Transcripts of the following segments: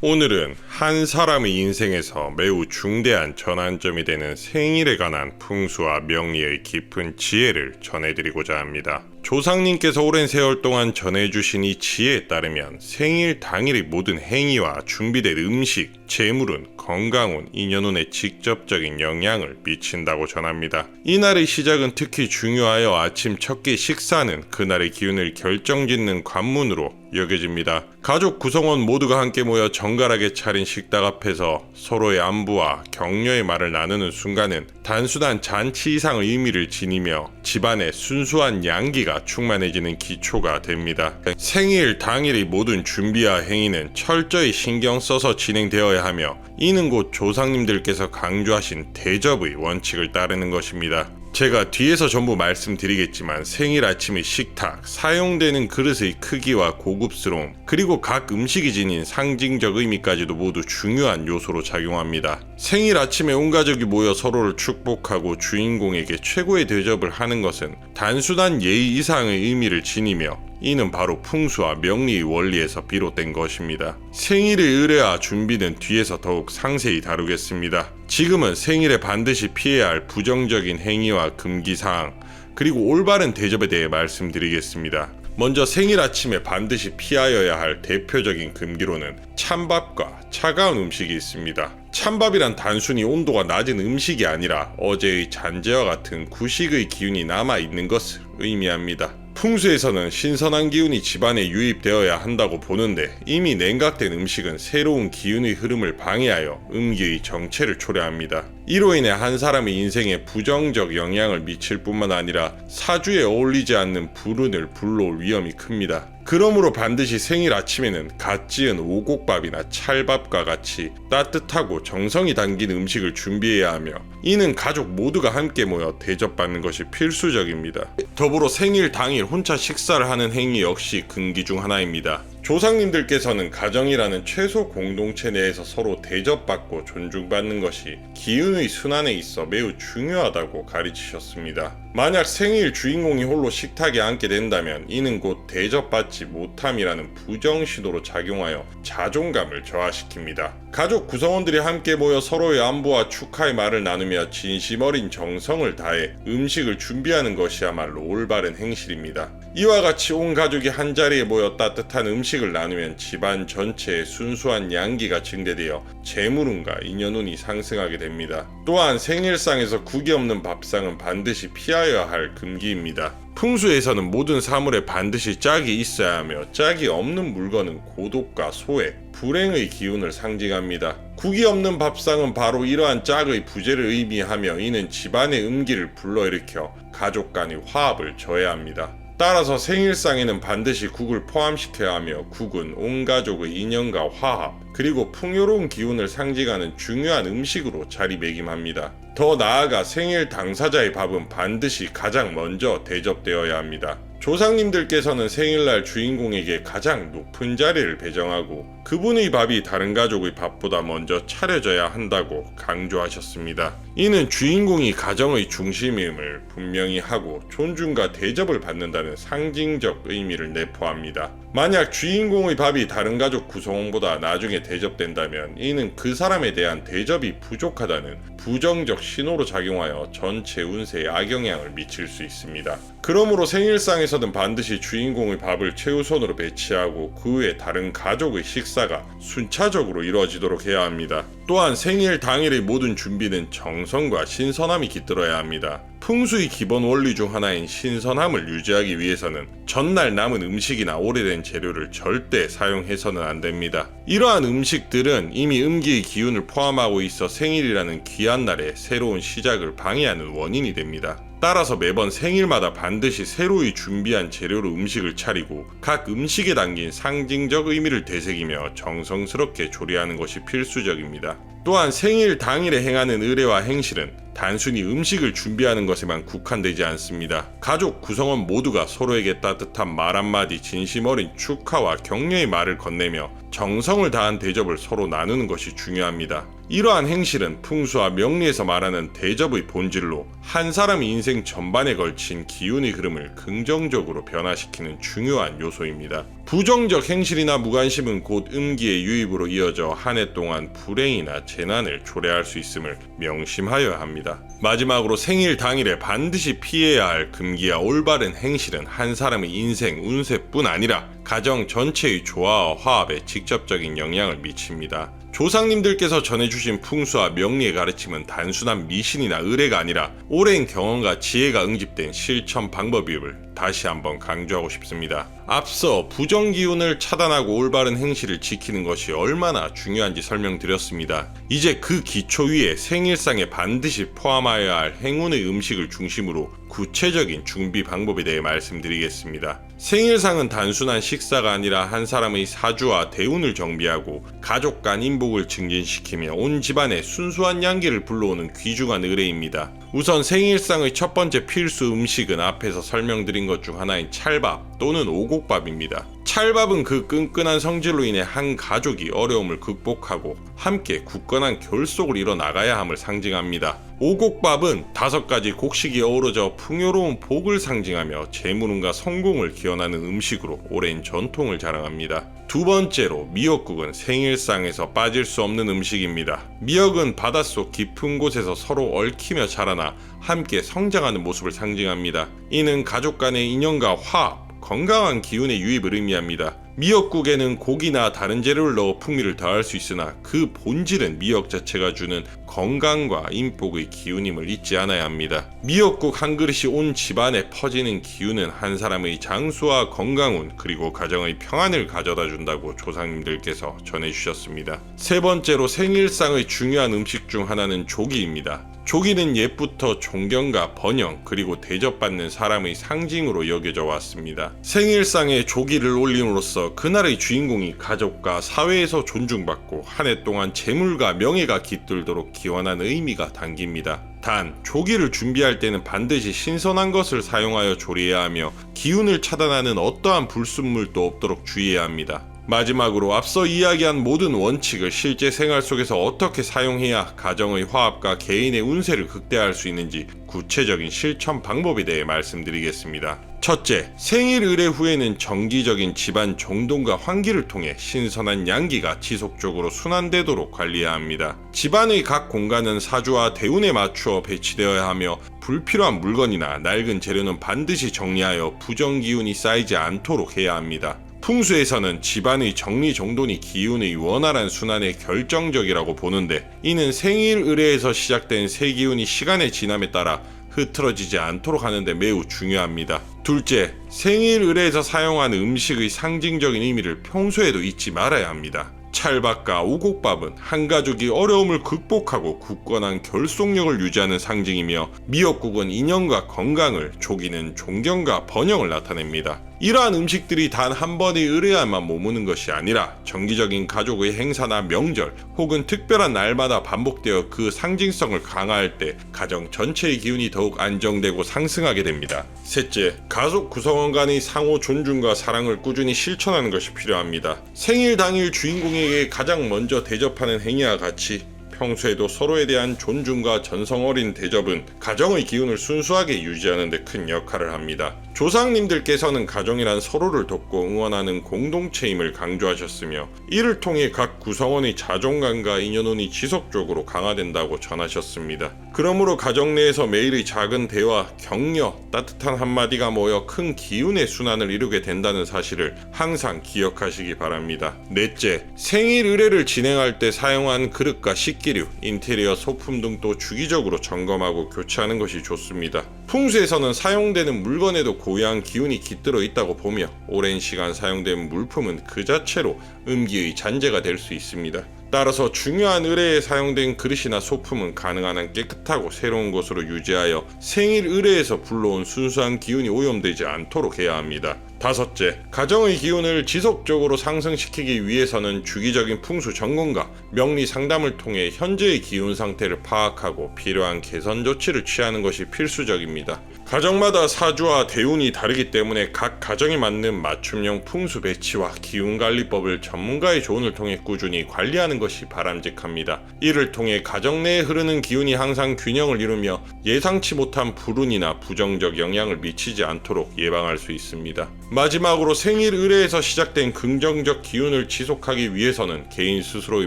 오늘은 한 사람의 인생에서 매우 중대한 전환점이 되는 생일에 관한 풍수와 명리의 깊은 지혜를 전해드리고자 합니다. 조상님께서 오랜 세월 동안 전해주신 이 지혜에 따르면 생일 당일의 모든 행위와 준비된 음식, 재물은 건강운, 인연운에 직접적인 영향을 미친다고 전합니다. 이날의 시작은 특히 중요하여 아침 첫 끼 식사는 그날의 기운을 결정짓는 관문으로 여겨집니다. 가족 구성원 모두가 함께 모여 정갈하게 차린 식탁 앞에서 서로의 안부와 격려의 말을 나누는 순간은 단순한 잔치 이상의 의미를 지니며 집안에 순수한 양기가 충만해지는 기초가 됩니다. 생일 당일의 모든 준비와 행위는 철저히 신경 써서 진행되어야 하며 이는 곧 조상님들께서 강조하신 대접의 원칙을 따르는 것입니다. 제가 뒤에서 전부 말씀드리겠지만 생일 아침의 식탁, 사용되는 그릇의 크기와 고급스러움, 그리고 각 음식이 지닌 상징적 의미까지도 모두 중요한 요소로 작용합니다. 생일 아침에 온 가족이 모여 서로를 축복하고 주인공에게 최고의 대접을 하는 것은 단순한 예의 이상의 의미를 지니며 이는 바로 풍수와 명리의 원리에서 비롯된 것입니다. 생일의 의례와 준비는 뒤에서 더욱 상세히 다루겠습니다. 지금은 생일에 반드시 피해야 할 부정적인 행위와 금기사항, 그리고 올바른 대접에 대해 말씀드리겠습니다. 먼저 생일 아침에 반드시 피하여야 할 대표적인 금기로는 찬밥과 차가운 음식이 있습니다. 찬밥이란 단순히 온도가 낮은 음식이 아니라 어제의 잔재와 같은 구식의 기운이 남아있는 것을 의미합니다. 풍수에서는 신선한 기운이 집안에 유입되어야 한다고 보는데 이미 냉각된 음식은 새로운 기운의 흐름을 방해하여 음기의 정체를 초래합니다. 이로 인해 한 사람의 인생에 부정적 영향을 미칠 뿐만 아니라 사주에 어울리지 않는 불운을 불러올 위험이 큽니다. 그러므로 반드시 생일 아침에는 갓 지은 오곡밥이나 찰밥과 같이 따뜻하고 정성이 담긴 음식을 준비해야 하며 이는 가족 모두가 함께 모여 대접받는 것이 필수적입니다. 더불어 생일 당일 혼자 식사를 하는 행위 역시 금기 중 하나입니다. 조상님들께서는 가정이라는 최소 공동체 내에서 서로 대접받고 존중받는 것이 기운의 순환에 있어 매우 중요하다고 가르치셨습니다. 만약 생일 주인공이 홀로 식탁에 앉게 된다면 이는 곧 대접받지 못함이라는 부정신호로 작용하여 자존감을 저하시킵니다. 가족 구성원들이 함께 모여 서로의 안부와 축하의 말을 나누며 진심 어린 정성을 다해 음식을 준비하는 것이야말로 올바른 행실입니다. 이와 같이 온 가족이 한자리에 모여 따뜻한 음식을 나누면 집안 전체에 순수한 양기가 증대되어 재물운과 인연운이 상승하게 됩니다. 또한 생일상에서 국이 없는 밥상은 반드시 피하여야 할 금기입니다. 풍수에서는 모든 사물에 반드시 짝이 있어야 하며 짝이 없는 물건은 고독과 소외, 불행의 기운을 상징합니다. 국이 없는 밥상은 바로 이러한 짝의 부재를 의미하며 이는 집안의 음기를 불러일으켜 가족 간의 화합을 저해합니다. 따라서 생일상에는 반드시 국을 포함시켜야 하며 국은 온 가족의 인연과 화합, 그리고 풍요로운 기운을 상징하는 중요한 음식으로 자리매김합니다. 더 나아가 생일 당사자의 밥은 반드시 가장 먼저 대접되어야 합니다. 조상님들께서는 생일날 주인공에게 가장 높은 자리를 배정하고 그분의 밥이 다른 가족의 밥보다 먼저 차려져야 한다고 강조하셨습니다. 이는 주인공이 가정의 중심임을 분명히 하고 존중과 대접을 받는다는 상징적 의미를 내포합니다. 만약 주인공의 밥이 다른 가족 구성원보다 나중에 대접된다면 이는 그 사람에 대한 대접이 부족하다는 부정적 신호로 작용하여 전체 운세에 악영향을 미칠 수 있습니다. 그러므로 생일상에서는 반드시 주인공의 밥을 최우선으로 배치하고 그 후에 다른 가족의 식사가 순차적으로 이루어지도록 해야 합니다. 또한 생일 당일의 모든 준비는 정성과 신선함이 깃들어야 합니다. 풍수의 기본 원리 중 하나인 신선함을 유지하기 위해서는 전날 남은 음식이나 오래된 재료를 절대 사용해서는 안 됩니다. 이러한 음식들은 이미 음기의 기운을 포함하고 있어 생일이라는 귀한 날에 새로운 시작을 방해하는 원인이 됩니다. 따라서 매번 생일마다 반드시 새로이 준비한 재료로 음식을 차리고 각 음식에 담긴 상징적 의미를 되새기며 정성스럽게 조리하는 것이 필수적입니다. 또한 생일 당일에 행하는 의례와 행실은 단순히 음식을 준비하는 것에만 국한되지 않습니다. 가족 구성원 모두가 서로에게 따뜻한 말 한마디, 진심 어린 축하와 격려의 말을 건네며 정성을 다한 대접을 서로 나누는 것이 중요합니다. 이러한 행실은 풍수와 명리에서 말하는 대접의 본질로 한 사람의 인생 전반에 걸친 기운의 흐름을 긍정적으로 변화시키는 중요한 요소입니다. 부정적 행실이나 무관심은 곧 음기의 유입으로 이어져 한 해 동안 불행이나 재난을 초래할 수 있음을 명심하여야 합니다. 마지막으로 생일 당일에 반드시 피해야 할 금기와 올바른 행실은 한 사람의 인생 운세뿐 아니라 가정 전체의 조화와 화합에 직접적인 영향을 미칩니다. 조상님들께서 전해주신 풍수와 명리의 가르침은 단순한 미신이나 의례가 아니라 오랜 경험과 지혜가 응집된 실천 방법임을 다시 한번 강조하고 싶습니다. 앞서 부정기운을 차단하고 올바른 행실을 지키는 것이 얼마나 중요한지 설명드렸습니다. 이제 그 기초 위에 생일상에 반드시 포함하여야 할 행운의 음식을 중심으로 구체적인 준비 방법에 대해 말씀드리겠습니다. 생일상은 단순한 식사가 아니라 한 사람의 사주와 대운을 정비하고 가족 간 인복을 증진시키며 온 집안에 순수한 양기를 불러오는 귀중한 의례입니다. 우선 생일상의 첫 번째 필수 음식은 앞에서 설명드린 것 중 하나인 찰밥 또는 오곡밥입니다. 찰밥은 그 끈끈한 성질로 인해 한 가족이 어려움을 극복하고 함께 굳건한 결속을 이뤄 나가야 함을 상징합니다. 오곡밥은 5가지 곡식이 어우러져 풍요로운 복을 상징하며 재물운과 성공을 기원하는 음식으로 오랜 전통을 자랑합니다. 두 번째로 미역국은 생일상에서 빠질 수 없는 음식입니다. 미역은 바닷속 깊은 곳에서 서로 얽히며 자라나 함께 성장하는 모습을 상징합니다. 이는 가족 간의 인연과 화합, 건강한 기운의 유입을 의미합니다. 미역국에는 고기나 다른 재료를 넣어 풍미를 더할 수 있으나 그 본질은 미역 자체가 주는 건강과 인복의 기운임을 잊지 않아야 합니다. 미역국 한 그릇이 온 집안에 퍼지는 기운은 한 사람의 장수와 건강운 그리고 가정의 평안을 가져다 준다고 조상님들께서 전해주셨습니다. 세 번째로 생일상의 중요한 음식 중 하나는 조기입니다. 조기는 옛부터 존경과 번영 그리고 대접받는 사람의 상징으로 여겨져 왔습니다. 생일상에 조기를 올림으로써 그날의 주인공이 가족과 사회에서 존중받고 한 해 동안 재물과 명예가 깃들도록 기원한 의미가 담깁니다. 단, 조기를 준비할 때는 반드시 신선한 것을 사용하여 조리해야 하며 기운을 차단하는 어떠한 불순물도 없도록 주의해야 합니다. 마지막으로 앞서 이야기한 모든 원칙을 실제 생활 속에서 어떻게 사용해야 가정의 화합과 개인의 운세를 극대화할 수 있는지 구체적인 실천 방법에 대해 말씀드리겠습니다. 첫째, 생일 의례 후에는 정기적인 집안 정돈과 환기를 통해 신선한 양기가 지속적으로 순환되도록 관리해야 합니다. 집안의 각 공간은 사주와 대운에 맞추어 배치되어야 하며 불필요한 물건이나 낡은 재료는 반드시 정리하여 부정기운이 쌓이지 않도록 해야 합니다. 풍수에서는 집안의 정리정돈이 기운의 원활한 순환에 결정적이라고 보는데 이는 생일 의례에서 시작된 세기운이 시간의 지남에 따라 흐트러지지 않도록 하는데 매우 중요합니다. 둘째, 생일 의례에서 사용하는 음식의 상징적인 의미를 평소에도 잊지 말아야 합니다. 찰밥과 오곡밥은 한 가족이 어려움을 극복하고 굳건한 결속력을 유지하는 상징이며 미역국은 인연과 건강을, 조기는 존경과 번영을 나타냅니다. 이러한 음식들이 단 한 번의 의례에만 머무는 것이 아니라 정기적인 가족의 행사나 명절 혹은 특별한 날마다 반복되어 그 상징성을 강화할 때 가정 전체의 기운이 더욱 안정되고 상승하게 됩니다. 셋째, 가족 구성원 간의 상호 존중과 사랑을 꾸준히 실천하는 것이 필요합니다. 생일 당일 주인공에게 가장 먼저 대접하는 행위와 같이 평소에도 서로에 대한 존중과 전성 어린 대접은 가정의 기운을 순수하게 유지하는 데 큰 역할을 합니다. 조상님들께서는 가정이란 서로를 돕고 응원하는 공동체임을 강조하셨으며 이를 통해 각 구성원의 자존감과 인연운이 지속적으로 강화된다고 전하셨습니다. 그러므로 가정 내에서 매일의 작은 대화, 격려, 따뜻한 한마디가 모여 큰 기운의 순환을 이루게 된다는 사실을 항상 기억하시기 바랍니다. 넷째, 생일 의례를 진행할 때 사용한 그릇과 식기류, 인테리어 소품 등도 주기적으로 점검하고 교체하는 것이 좋습니다. 풍수에서는 사용되는 물건에도 고유한 기운이 깃들어 있다고 보며 오랜 시간 사용된 물품은 그 자체로 음기의 잔재가 될 수 있습니다. 따라서 중요한 의례에 사용된 그릇이나 소품은 가능한 한 깨끗하고 새로운 것으로 유지하여 생일 의례에서 불러온 순수한 기운이 오염되지 않도록 해야 합니다. 다섯째, 가정의 기운을 지속적으로 상승시키기 위해서는 주기적인 풍수 점검과 명리 상담을 통해 현재의 기운 상태를 파악하고 필요한 개선 조치를 취하는 것이 필수적입니다. 가정마다 사주와 대운이 다르기 때문에 각 가정에 맞는 맞춤형 풍수 배치와 기운관리법을 전문가의 조언을 통해 꾸준히 관리하는 것이 바람직합니다. 이를 통해 가정 내에 흐르는 기운이 항상 균형을 이루며 예상치 못한 불운이나 부정적 영향을 미치지 않도록 예방할 수 있습니다. 마지막으로 생일 의례에서 시작된 긍정적 기운을 지속하기 위해서는 개인 스스로의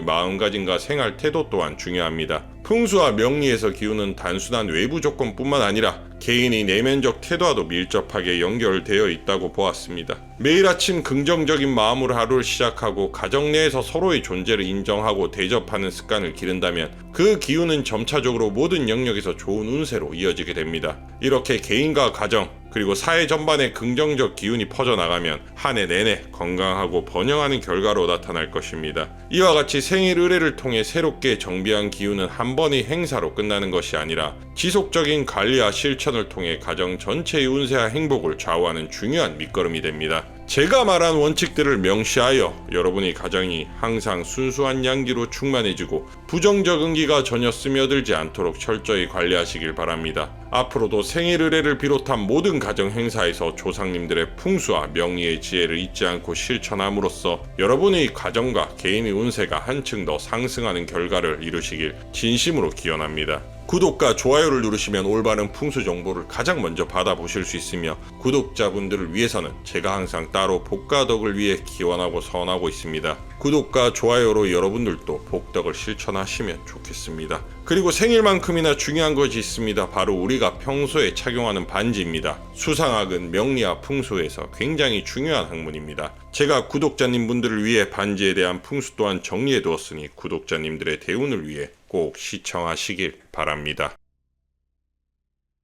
마음가짐과 생활 태도 또한 중요합니다. 풍수와 명리에서 기운은 단순한 외부 조건뿐만 아니라 개인의 내면적 태도와도 밀접하게 연결되어 있다고 보았습니다. 매일 아침 긍정적인 마음으로 하루를 시작하고 가정 내에서 서로의 존재를 인정하고 대접하는 습관을 기른다면 그 기운은 점차적으로 모든 영역에서 좋은 운세로 이어지게 됩니다. 이렇게 개인과 가정 그리고 사회 전반에 긍정적 기운이 퍼져나가면 한 해 내내 건강하고 번영하는 결과로 나타날 것입니다. 이와 같이 생일 의례를 통해 새롭게 정비한 기운은 한 번의 행사로 끝나는 것이 아니라 지속적인 관리와 실천을 통해 가정 전체의 운세와 행복을 좌우하는 중요한 밑거름이 됩니다. 제가 말한 원칙들을 명시하여 여러분의 가정이 항상 순수한 양기로 충만해지고 부정적 운기가 전혀 스며들지 않도록 철저히 관리하시길 바랍니다. 앞으로도 생일 의례를 비롯한 모든 가정 행사에서 조상님들의 풍수와 명리의 지혜를 잊지 않고 실천함으로써 여러분의 가정과 개인의 운세가 한층 더 상승하는 결과를 이루시길 진심으로 기원합니다. 구독과 좋아요를 누르시면 올바른 풍수 정보를 가장 먼저 받아보실 수 있으며 구독자분들을 위해서는 제가 항상 따로 복가덕을 위해 기원하고 서원하고 있습니다. 구독과 좋아요로 여러분들도 복덕을 실천하시면 좋겠습니다. 그리고 생일만큼이나 중요한 것이 있습니다. 바로 우리가 평소에 착용하는 반지입니다. 수상학은 명리와 풍수에서 굉장히 중요한 학문입니다. 제가 구독자님 분들을 위해 반지에 대한 풍수 또한 정리해 두었으니 구독자님들의 대운을 위해 꼭 시청하시길 바랍니다.